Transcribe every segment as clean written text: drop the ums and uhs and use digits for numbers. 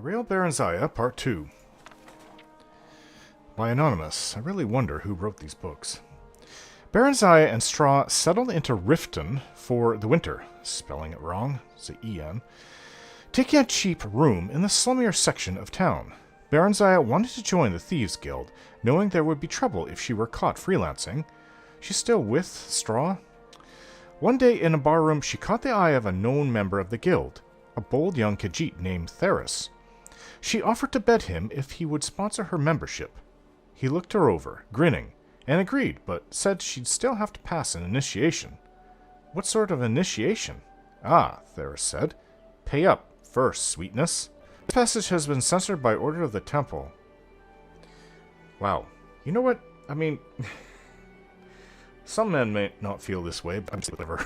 Real Barenziah, Part 2. By Anonymous. I really wonder who wrote these books. Barenziah and Straw settled into Riften for the winter. Spelling it wrong. It's an E-N. Taking a cheap room in the slummier section of town. Barenziah wanted to join the Thieves Guild, knowing there would be trouble if she were caught freelancing. She's still with Straw? One day in a barroom, she caught the eye of a known member of the guild, a bold young Khajiit named Theris. She offered to bet him if he would sponsor her membership. He looked her over, grinning, and agreed, but said she'd still have to pass an initiation. What sort of initiation? Ah, Theris said. Pay up first, sweetness. This passage has been censored by order of the temple. Wow. You know what? I mean, some men may not feel this way, but whatever.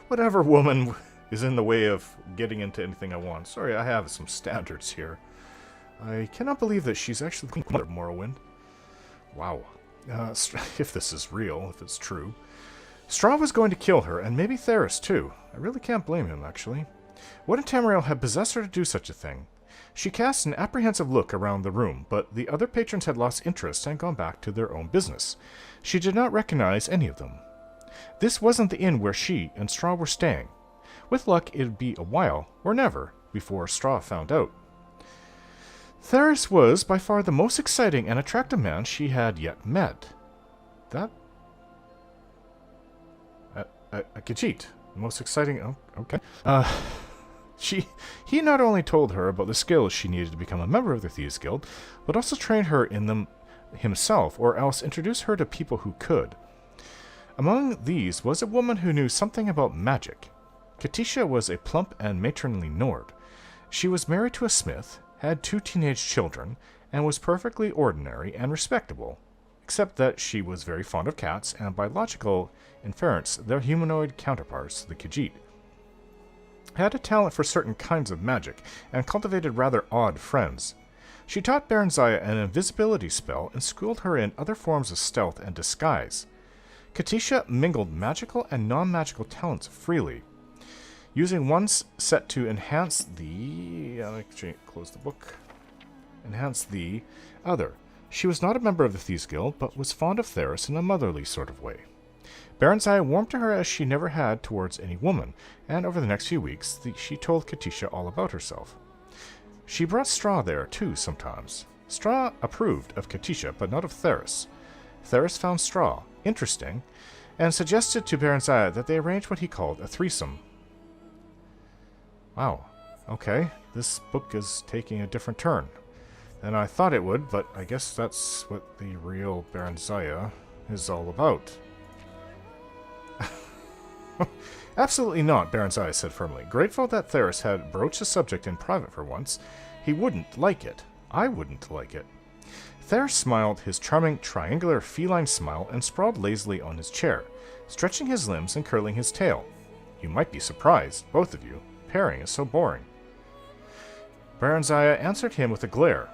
Whatever woman is in the way of getting into anything I want. Sorry, I have some standards here. I cannot believe that she's actually the Queen of Morrowind. Wow. If this is real, if it's true. Straw was going to kill her, and maybe Theris too. I really can't blame him, actually. What in Tamriel had possessed her to do such a thing? She cast an apprehensive look around the room, but the other patrons had lost interest and gone back to their own business. She did not recognize any of them. This wasn't the inn where she and Straw were staying. With luck, it'd be a while, or never, before Straw found out. Theris was by far the most exciting and attractive man she had yet met. That? A Khajiit. Most exciting... Oh, okay. He not only told her about the skills she needed to become a member of the Thieves Guild, but also trained her in them himself, or else introduced her to people who could. Among these was a woman who knew something about magic. Katisha was a plump and matronly Nord. She was married to a smith, had 2 teenage children, and was perfectly ordinary and respectable, except that she was very fond of cats, and by logical inference, their humanoid counterparts, the Khajiit, had a talent for certain kinds of magic, and cultivated rather odd friends. She taught Barenziah an invisibility spell, and schooled her in other forms of stealth and disguise. Katisha mingled magical and non-magical talents freely, using one set to enhance the... close the book. Enhance the other. She was not a member of the Thieves Guild, but was fond of Theris in a motherly sort of way. Barenziah warmed to her as she never had towards any woman, and over the next few weeks she told Katisha all about herself. She brought Straw there, too, sometimes. Straw approved of Katisha, but not of Theris. Theris found Straw interesting, and suggested to Barenziah that they arrange what he called a threesome. Wow. Okay, this book is taking a different turn than I thought it would, but I guess that's what the real Barenziah is all about. Absolutely not, Barenziah said firmly. Grateful that Theris had broached the subject in private for once. He wouldn't like it. I wouldn't like it. Theris smiled his charming, triangular, feline smile and sprawled lazily on his chair, stretching his limbs and curling his tail. You might be surprised, both of you. Pairing is so boring. Barenziah answered him with a glare.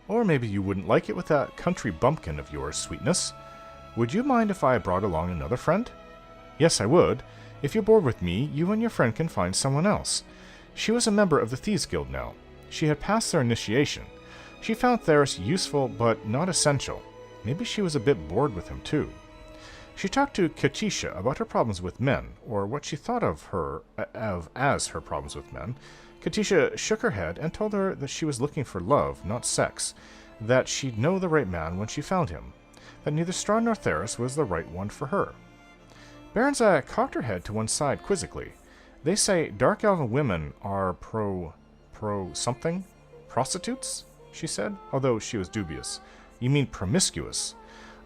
Or maybe you wouldn't like it with that country bumpkin of yours, sweetness. Would you mind if I brought along another friend? Yes, I would. If you're bored with me, you and your friend can find someone else. She was a member of the Thieves Guild now. She had passed their initiation. She found Theris useful, but not essential. Maybe she was a bit bored with him, too. She talked to Katisha about her problems with men, or what she thought of her as her problems with men. Katisha shook her head and told her that she was looking for love, not sex, that she'd know the right man when she found him, that neither Straw nor Theris was the right one for her. Barenziah cocked her head to one side quizzically. They say dark elven women are something? Prostitutes? She said, although she was dubious. You mean promiscuous?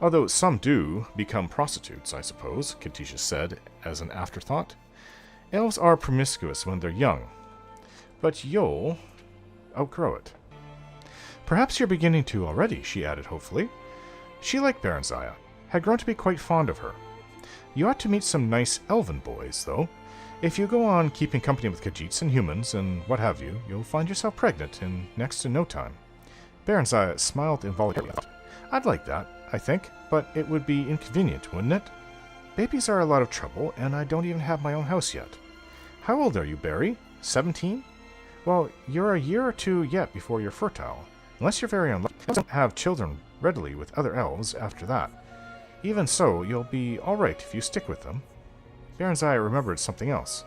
Although some do become prostitutes, I suppose, Katisha said as an afterthought. Elves are promiscuous when they're young, but you'll outgrow it. Perhaps you're beginning to already, she added hopefully. She liked Barenziah, had grown to be quite fond of her. You ought to meet some nice elven boys, though. If you go on keeping company with Khajiits and humans and what have you, you'll find yourself pregnant in next to no time. Barenziah smiled involuntarily. I'd like that, I think, but it would be inconvenient, wouldn't it? Babies are a lot of trouble, and I don't even have my own house yet. How old are you, Barry? 17? Well, you're a year or two yet before you're fertile. Unless you're very unlucky, you don't have children readily with other elves after that. Even so, you'll be alright if you stick with them. Barenziah remembered something else.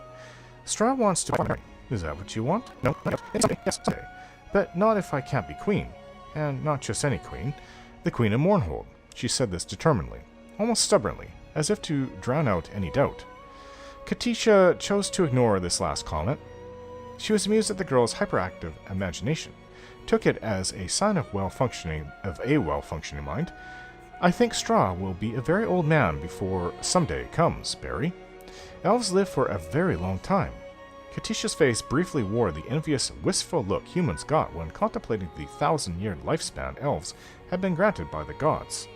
Straw wants to marry. Is that what you want? No, not yet. Yes, someday. But not if I can't be queen. And not just any queen. The Queen of Morrowind. She said this determinedly, almost stubbornly, as if to drown out any doubt. Katisha chose to ignore this last comment. She was amused at the girl's hyperactive imagination, took it as a sign of a well-functioning mind. I think Straw will be a very old man before someday comes, Barry. Elves live for a very long time. Katisha's face briefly wore the envious, wistful look humans got when contemplating the 1,000-year lifespan elves had been granted by the gods.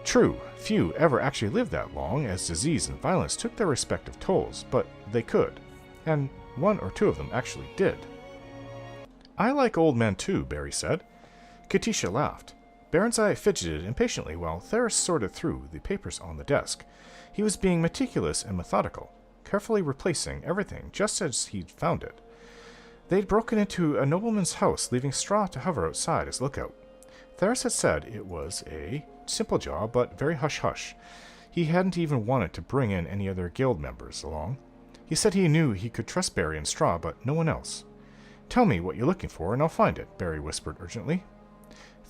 True, few ever actually lived that long, as disease and violence took their respective tolls, but they could, and one or two of them actually did. I like old men too, Barry said. Katisha laughed. Barenziah fidgeted impatiently while Theris sorted through the papers on the desk. He was being meticulous and methodical, carefully replacing everything just as he'd found it. They'd broken into a nobleman's house, leaving Straw to hover outside as lookout. Theris had said it was a simple job, but very hush-hush. He hadn't even wanted to bring in any other guild members along. He said he knew he could trust Barry and Straw, but no one else. Tell me what you're looking for, and I'll find it, Barry whispered urgently.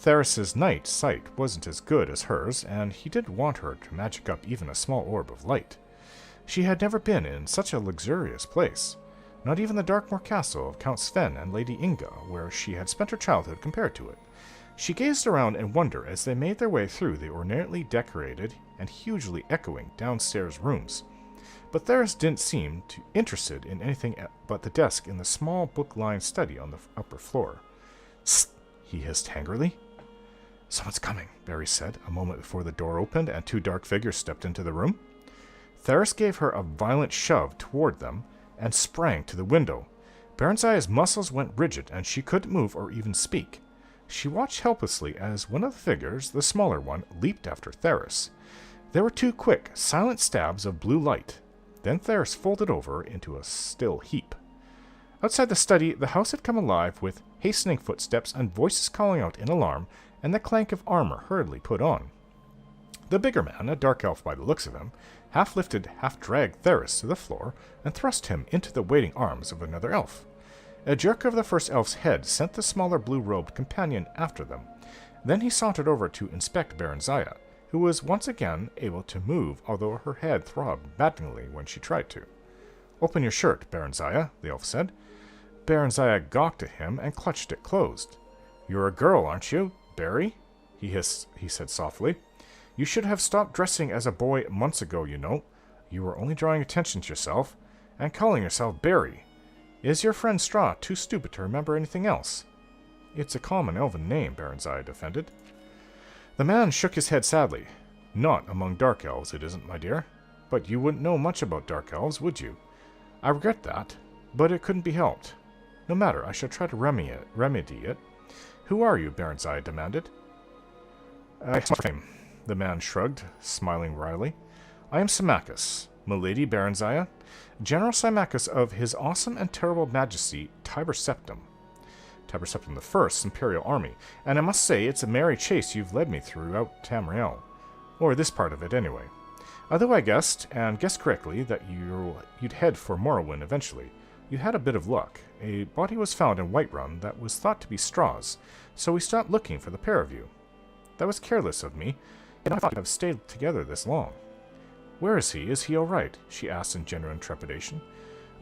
Theris's night sight wasn't as good as hers, and he did want her to magic up even a small orb of light. She had never been in such a luxurious place. Not even the Darkmoor castle of Count Sven and Lady Inga, where she had spent her childhood, compared to it. She gazed around in wonder as they made their way through the ornately decorated and hugely echoing downstairs rooms. But Theris didn't seem interested in anything but the desk in the small book-lined study on the upper floor. "Sst!" he hissed angrily. "Someone's coming," Barry said, a moment before the door opened and two dark figures stepped into the room. Theris gave her a violent shove toward them and sprang to the window. Barenziah's muscles went rigid, and she couldn't move or even speak. She watched helplessly as one of the figures, the smaller one, leaped after Theris. There were two quick, silent stabs of blue light. Then Theris folded over into a still heap. Outside the study, the house had come alive with hastening footsteps and voices calling out in alarm, and the clank of armor hurriedly put on. The bigger man, a dark elf by the looks of him, half lifted, half dragged Theris to the floor and thrust him into the waiting arms of another elf. A jerk of the first elf's head sent the smaller blue-robed companion after them. Then he sauntered over to inspect Barenziah, who was once again able to move, although her head throbbed maddeningly when she tried to. "Open your shirt, Barenziah," the elf said. Barenziah gawked at him and clutched it closed. "You're a girl, aren't you, Barry?" he said softly. "You should have stopped dressing as a boy months ago, you know. You were only drawing attention to yourself, and calling yourself Barry. Is your friend Straw too stupid to remember anything else?" "It's a common elven name," Barenziah defended. The man shook his head sadly. "Not among dark elves, it isn't, my dear. But you wouldn't know much about dark elves, would you? I regret that, but it couldn't be helped. No matter, I shall try to remedy it. Who are you?" Barenziah demanded. The man shrugged, smiling wryly. "I am Symmachus, Milady Barenziah, General Symmachus of His Awesome and Terrible Majesty Tiber Septim the First's Imperial Army, and I must say it's a merry chase you've led me throughout Tamriel. Or this part of it, anyway. Although I guessed, and guessed correctly, that you'd head for Morrowind eventually. You had a bit of luck. A body was found in Whiterun that was thought to be Straw's, so we stopped looking for the pair of you. That was careless of me, and I thought you'd have stayed together this long." "Where is he? Is he all right?" she asked in genuine trepidation.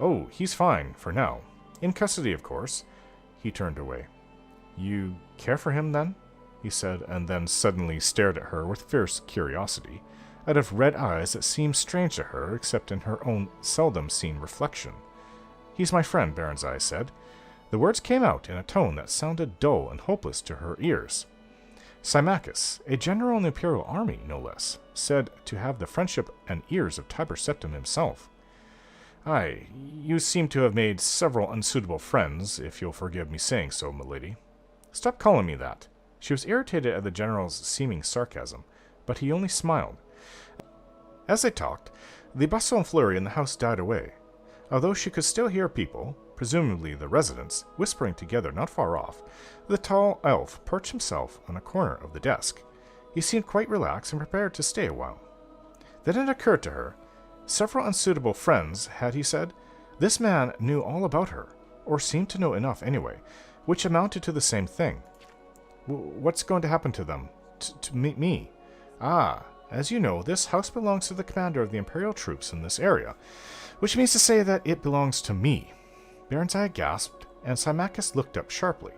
"Oh, he's fine, for now. In custody, of course." He turned away. "You care for him, then?" he said, and then suddenly stared at her with fierce curiosity, out of red eyes that seemed strange to her except in her own seldom-seen reflection. "He's my friend," Barenziah said. The words came out in a tone that sounded dull and hopeless to her ears. Symmachus, a general in the Imperial Army, no less, said to have the friendship and ears of Tiber Septim himself. "Aye, you seem to have made several unsuitable friends, if you'll forgive me saying so, milady." "Stop calling me that." She was irritated at the general's seeming sarcasm, but he only smiled. As they talked, the bustle and flurry in the house died away. Although she could still hear people, presumably the residents, whispering together not far off, the tall elf perched himself on a corner of the desk. He seemed quite relaxed and prepared to stay a while. Then it occurred to her. Several unsuitable friends, had he said? This man knew all about her, or seemed to know enough anyway, which amounted to the same thing. What's going to happen to them? To me? Ah, as you know, this house belongs to the commander of the Imperial troops in this area, which means to say that it belongs to me. Barenziah gasped, and Symmachus looked up sharply.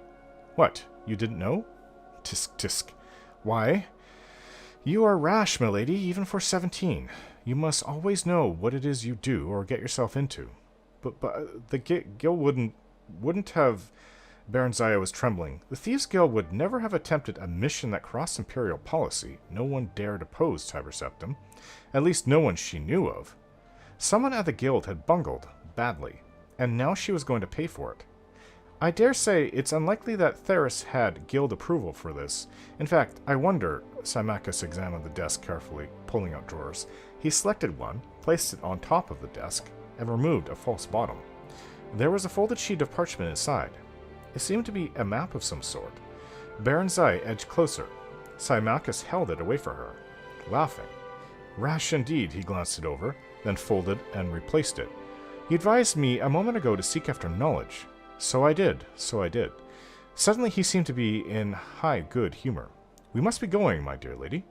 What, you didn't know? Tisk, tisk. Why? You are rash, milady, even for 17. You must always know what it is you do or get yourself into. But the guild wouldn't have... Barenziah was trembling. The Thieves' Guild would never have attempted a mission that crossed Imperial policy. No one dared oppose Tiber Septim. At least no one she knew of. Someone at the guild had bungled, badly, and now she was going to pay for it. I dare say it's unlikely that Theris had guild approval for this. In fact, I wonder... Symmachus examined the desk carefully, pulling out drawers. He selected one, placed it on top of the desk, and removed a false bottom. There was a folded sheet of parchment inside. It seemed to be a map of some sort. Barenziah edged closer. Symmachus held it away from her, laughing. Rash indeed, he glanced it over, then folded and replaced it. You advised me a moment ago to seek after knowledge. So I did. Suddenly he seemed to be in high good humor. We must be going, my dear lady.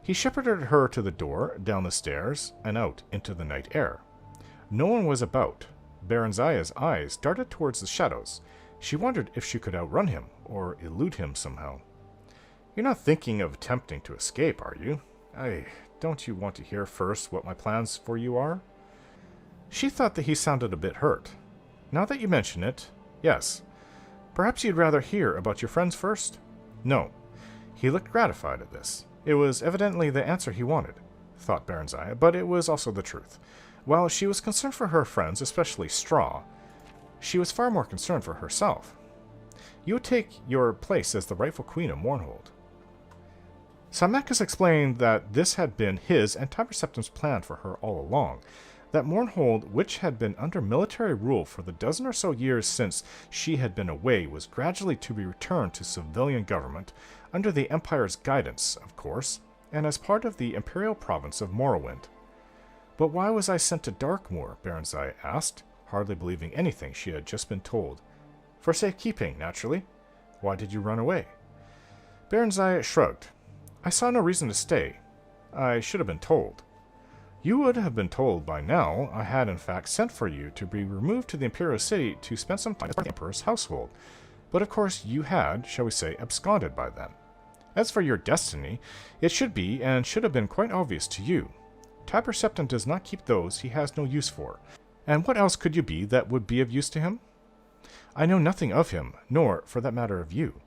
He shepherded her to the door, down the stairs, and out into the night air. No one was about. Barenziah's eyes darted towards the shadows. She wondered if she could outrun him, or elude him somehow. You're not thinking of attempting to escape, are you? Don't you want to hear first what my plans for you are? She thought that he sounded a bit hurt. Now that you mention it, yes. Perhaps you'd rather hear about your friends first? No. He looked gratified at this. It was evidently the answer he wanted, thought Barenziah, but it was also the truth. While she was concerned for her friends, especially Straw, she was far more concerned for herself. You would take your place as the rightful Queen of Morrowind. Symmachus explained that this had been his and Tiber Septim's plan for her all along, that Morrowind, which had been under military rule for the dozen or so years since she had been away, was gradually to be returned to civilian government, under the Empire's guidance, of course, and as part of the Imperial province of Morrowind. But why was I sent to Darkmoor? Barenziah asked, hardly believing anything she had just been told. For safekeeping, naturally. Why did you run away? Barenziah shrugged. I saw no reason to stay. I should have been told. You would have been told by now. I had in fact sent for you to be removed to the Imperial City to spend some time with the Emperor's household. But of course you had, shall we say, absconded by then. As for your destiny, it should be and should have been quite obvious to you. Tiber Septim does not keep those he has no use for. And what else could you be that would be of use to him? I know nothing of him, nor, for that matter, of you.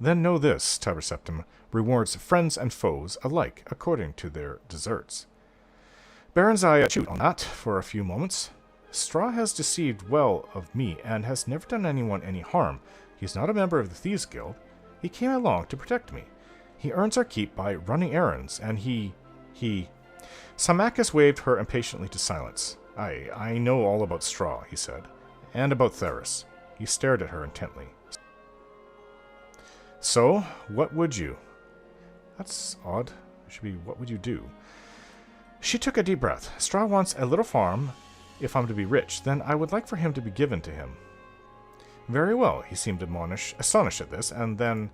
Then know this, Tiber Septim rewards friends and foes alike according to their deserts. Barenziah chewed on that for a few moments. Straw has deceived well of me and has never done anyone any harm. He is not a member of the Thieves' Guild. He came along to protect me. He earns our keep by running errands, and he... Symmachus waved her impatiently to silence. I know all about Straw, he said, and about Theris. He stared at her intently. So, what would you? That's odd. It should be, what would you do? She took a deep breath. Straw wants a little farm. If I'm to be rich, then I would like for him to be given to him. Very well, he seemed astonished at this, and then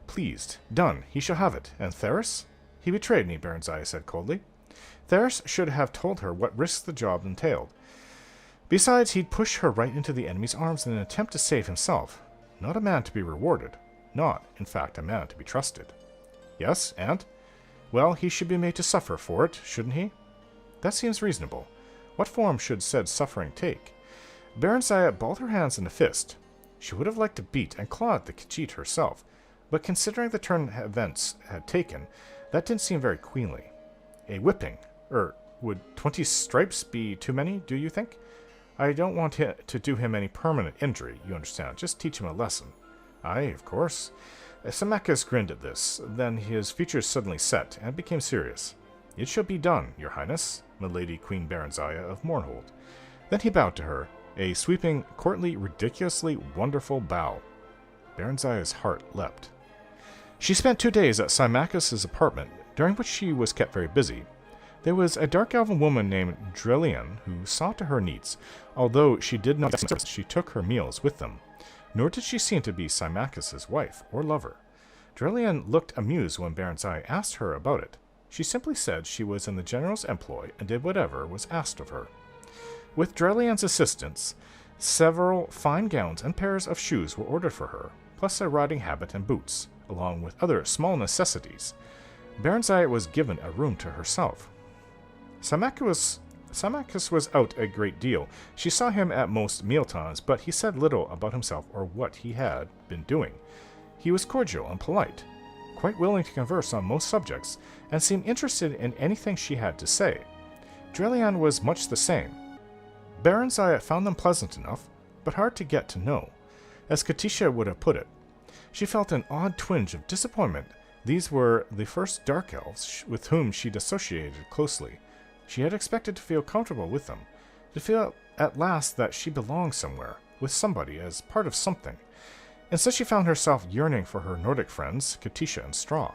pleased. Done. He shall have it. And Theris? He betrayed me, Barenziah said coldly. Theris should have told her what risks the job entailed. Besides, he'd push her right into the enemy's arms in an attempt to save himself. Not a man to be rewarded. Not, in fact, a man to be trusted. Yes, and? Well, he should be made to suffer for it, shouldn't he? That seems reasonable. What form should said suffering take? Barenziah balled her hands in a fist. She would have liked to beat and claw at the Khajiit herself, but considering the turn events had taken, that didn't seem very queenly. A whipping. Would 20 stripes be too many, do you think? I don't want to do him any permanent injury, you understand. Just teach him a lesson. Aye, of course. Symmachus grinned at this, then his features suddenly set, and became serious. It shall be done, your highness, my lady Queen Barenziah of Morrowind. Then he bowed to her. A sweeping, courtly, ridiculously wonderful bow. Barenziah's heart leapt. She spent 2 days at Symmachus' apartment, during which she was kept very busy. There was a dark elven woman named Drelian who saw to her needs, although she did not she took her meals with them, nor did she seem to be Symmachus' wife or lover. Drelian looked amused when Barenziah asked her about it. She simply said she was in the general's employ and did whatever was asked of her. With Drelian's assistance, several fine gowns and pairs of shoes were ordered for her, plus a riding habit and boots, along with other small necessities. Barenziah was given a room to herself. Symmachus was out a great deal. She saw him at most mealtimes, but he said little about himself or what he had been doing. He was cordial and polite, quite willing to converse on most subjects, and seemed interested in anything she had to say. Drelian was much the same. Barenziah found them pleasant enough, but hard to get to know, as Katisha would have put it. She felt an odd twinge of disappointment. These were the first dark elves with whom she'd associated closely. She had expected to feel comfortable with them, to feel at last that she belonged somewhere, with somebody, as part of something. Instead she found herself yearning for her Nordic friends, Katisha and Straw.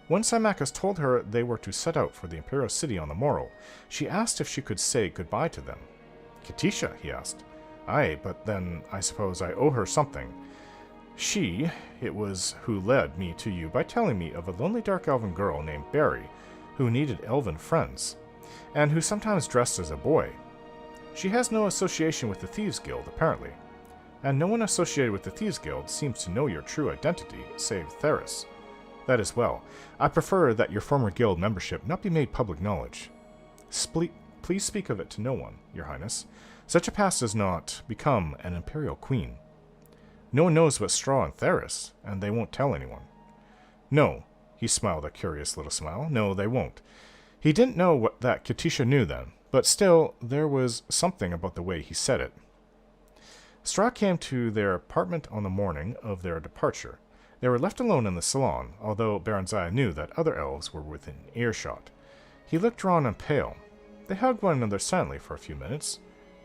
When Symmachus told her they were to set out for the Imperial City on the morrow, she asked if she could say goodbye to them. Katisha, he asked. Aye, but then I suppose I owe her something. It was who led me to you by telling me of a lonely dark elven girl named Barry, who needed elven friends, and who sometimes dressed as a boy. She has no association with the Thieves' Guild, apparently, and no one associated with the Thieves' Guild seems to know your true identity, save Theris. That is well. I prefer that your former guild membership not be made public knowledge. Please speak of it to no one, your highness. Such a past does not become an imperial queen. No one knows but Straw and Theris, and they won't tell anyone. No, he smiled a curious little smile. No, they won't. He didn't know that Katisha knew then, but still, there was something about the way he said it. Straw came to their apartment on the morning of their departure. They were left alone in the salon, although Barenziah knew that other elves were within earshot. He looked drawn and pale. They hugged one another silently for a few minutes.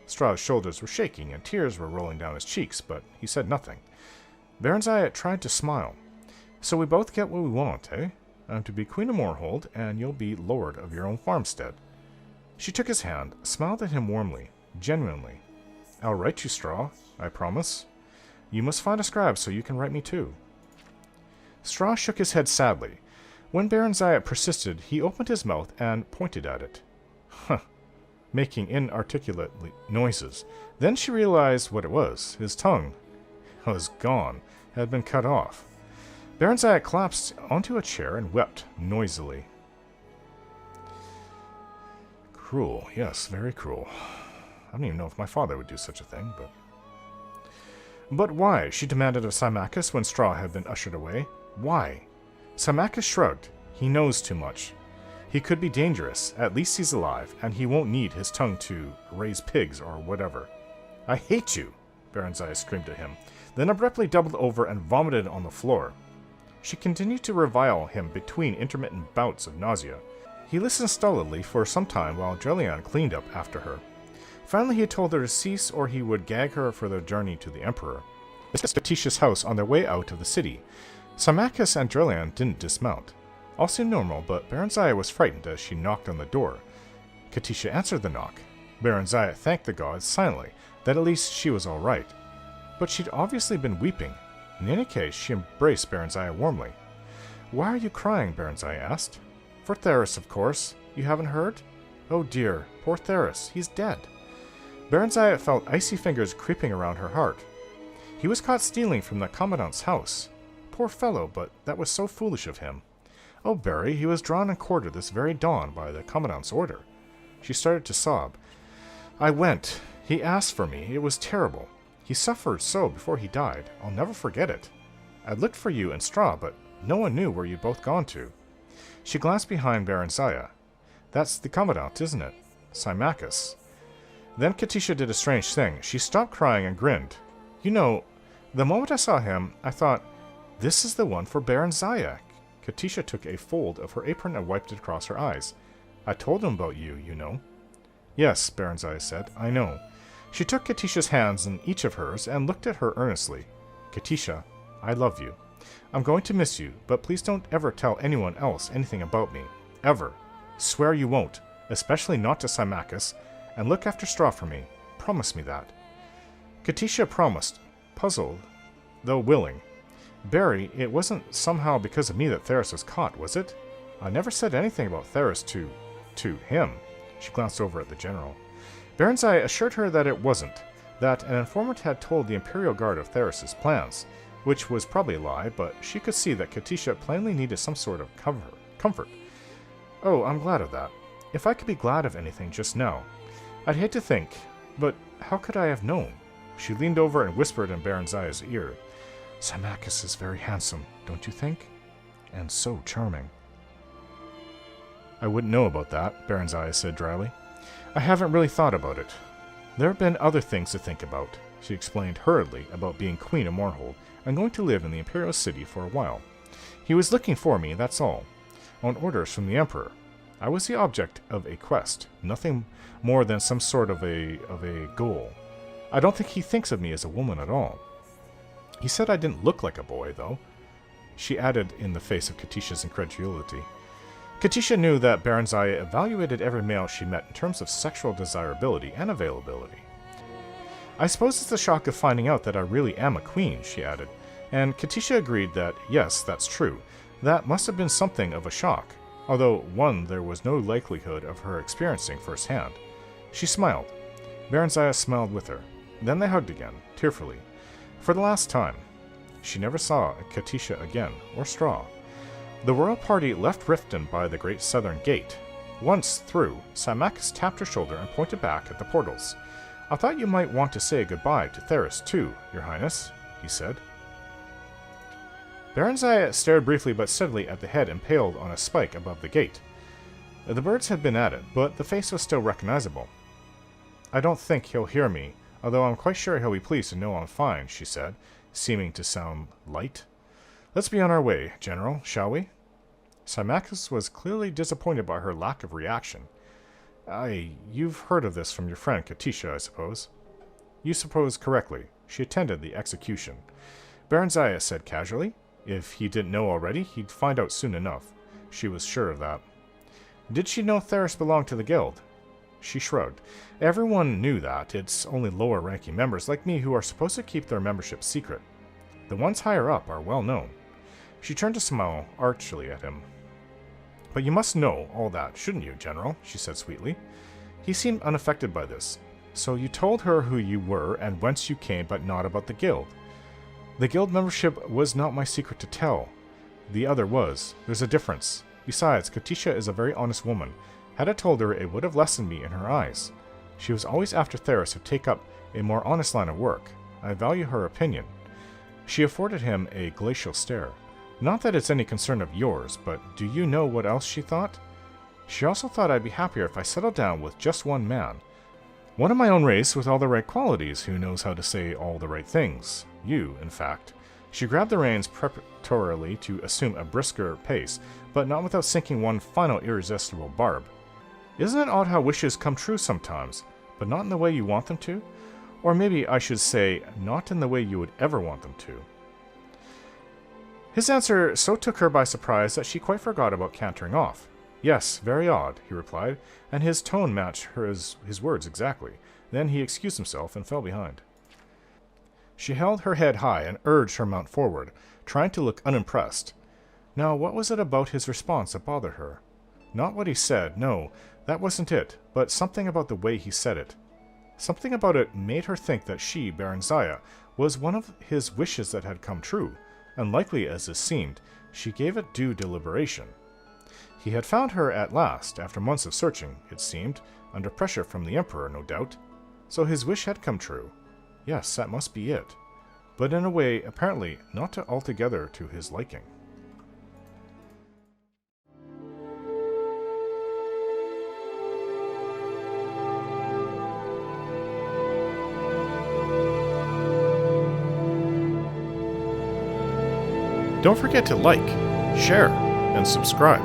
Straw's shoulders were shaking and tears were rolling down his cheeks, but he said nothing. Barenziah tried to smile. So we both get what we want, eh? I'm to be Queen of Morrowind, and you'll be lord of your own farmstead. She took his hand, smiled at him warmly, genuinely. I'll write you, Straw, I promise. You must find a scribe so you can write me too. Straw shook his head sadly. When Barenziah persisted, he opened his mouth and pointed at it. Huh. Making inarticulate noises. Then she realized what it was. His tongue was gone, had been cut off. Barenziah collapsed onto a chair and wept noisily. Cruel, yes, very cruel. I don't even know if my father would do such a thing, but... But why? She demanded of Symmachus when Straw had been ushered away. Why? Symmachus shrugged. He knows too much. He could be dangerous. At least he's alive, and he won't need his tongue to raise pigs or whatever. I hate you, Barenziah screamed at him, then abruptly doubled over and vomited on the floor. She continued to revile him between intermittent bouts of nausea. He listened stolidly for some time while Drelian cleaned up after her. Finally he told her to cease or he would gag her for their journey to the Emperor. They passed Katisha's house on their way out of the city. Symmachus and Drelian didn't dismount. All seemed normal, but Barenziah was frightened as she knocked on the door. Katisha answered the knock. Barenziah thanked the gods silently, that at least she was all right. But she'd obviously been weeping. In any case, she embraced Barenziah warmly. Why are you crying? Barenziah asked. For Theris, of course. You haven't heard? Oh dear, poor Theris, he's dead. Barenziah felt icy fingers creeping around her heart. He was caught stealing from the Commandant's house. Poor fellow, but that was so foolish of him. Oh, Barry, he was drawn and quartered this very dawn by the Commandant's order. She started to sob. I went. He asked for me. It was terrible. He suffered so before he died. I'll never forget it. I looked for you and Straw, but no one knew where you'd both gone to. She glanced behind Barenziah. That's the Commandant, isn't it? Symmachus. Then Katisha did a strange thing. She stopped crying and grinned. You know, the moment I saw him, I thought, this is the one for Barenziah. Katisha took a fold of her apron and wiped it across her eyes. I told him about you, you know. Yes, Barenziah said, I know. She took Katisha's hands in each of hers and looked at her earnestly. Katisha, I love you. I'm going to miss you, but please don't ever tell anyone else anything about me. Ever. Swear you won't, especially not to Symmachus, and look after Straw for me. Promise me that. Katisha promised, puzzled, though willing. Barry, it wasn't somehow because of me that Theris was caught, was it? I never said anything about Theris to him. She glanced over at the general. Barenziah assured her that it wasn't, that an informant had told the Imperial Guard of Theris's plans, which was probably a lie, but she could see that Katisha plainly needed some sort of comfort. Oh, I'm glad of that. If I could be glad of anything just now. I'd hate to think, but how could I have known? She leaned over and whispered in Barenziah's ear. Symmachus is very handsome, don't you think? And so charming. I wouldn't know about that, Barenziah said dryly. I haven't really thought about it. There have been other things to think about. She explained hurriedly about being Queen of Morrowind and going to live in the Imperial City for a while. He was looking for me, that's all. On orders from the Emperor. I was the object of a quest, nothing more than some sort of a goal. I don't think he thinks of me as a woman at all. He said I didn't look like a boy, though. She added in the face of Katisha's incredulity. Katisha knew that Barenziah evaluated every male she met in terms of sexual desirability and availability. I suppose it's the shock of finding out that I really am a queen, she added, and Katisha agreed that, yes, that's true. That must have been something of a shock, although one there was no likelihood of her experiencing firsthand. She smiled. Barenziah smiled with her. Then they hugged again, tearfully. For the last time. She never saw Katisha again, or Straw. The royal party left Riften by the Great Southern Gate. Once through, Symmachus tapped her shoulder and pointed back at the portals. I thought you might want to say goodbye to Theris too, Your Highness, he said. Barenziah stared briefly but steadily at the head impaled on a spike above the gate. The birds had been at it, but the face was still recognizable. I don't think he'll hear me, although I'm quite sure he'll be pleased to know I'm fine, she said, seeming to sound light. Let's be on our way, General, shall we? Symmachus was clearly disappointed by her lack of reaction. You've heard of this from your friend Katisha, I suppose. You suppose correctly. She attended the execution. Barenziah said casually. If he didn't know already, he'd find out soon enough. She was sure of that. Did she know Theris belonged to the guild? She shrugged. Everyone knew that. It's only lower-ranking members like me who are supposed to keep their membership secret. The ones higher up are well known. She turned to smile archly at him. But you must know all that, shouldn't you, General? She said sweetly. He seemed unaffected by this. So you told her who you were and whence you came, but not about the guild. The guild membership was not my secret to tell. The other was. There's a difference. Besides, Katisha is a very honest woman. Had I told her, it would have lessened me in her eyes. She was always after Theris to take up a more honest line of work. I value her opinion. She afforded him a glacial stare. Not that it's any concern of yours, but do you know what else she thought? She also thought I'd be happier if I settled down with just one man. One of my own race with all the right qualities, who knows how to say all the right things. You, in fact. She grabbed the reins preparatorily to assume a brisker pace, but not without sinking one final irresistible barb. Isn't it odd how wishes come true sometimes, but not in the way you want them to? Or maybe I should say, not in the way you would ever want them to. His answer so took her by surprise that she quite forgot about cantering off. Yes, very odd, he replied, and his tone matched his words exactly. Then he excused himself and fell behind. She held her head high and urged her mount forward, trying to look unimpressed. Now, what was it about his response that bothered her? Not what he said, no, that wasn't it, but something about the way he said it. Something about it made her think that she, Barenziah, was one of his wishes that had come true. Unlikely as this seemed, she gave it due deliberation. He had found her at last, after months of searching, it seemed, under pressure from the Emperor, no doubt. So his wish had come true. Yes, that must be it. But in a way, apparently, not altogether to his liking. Don't forget to like, share, and subscribe.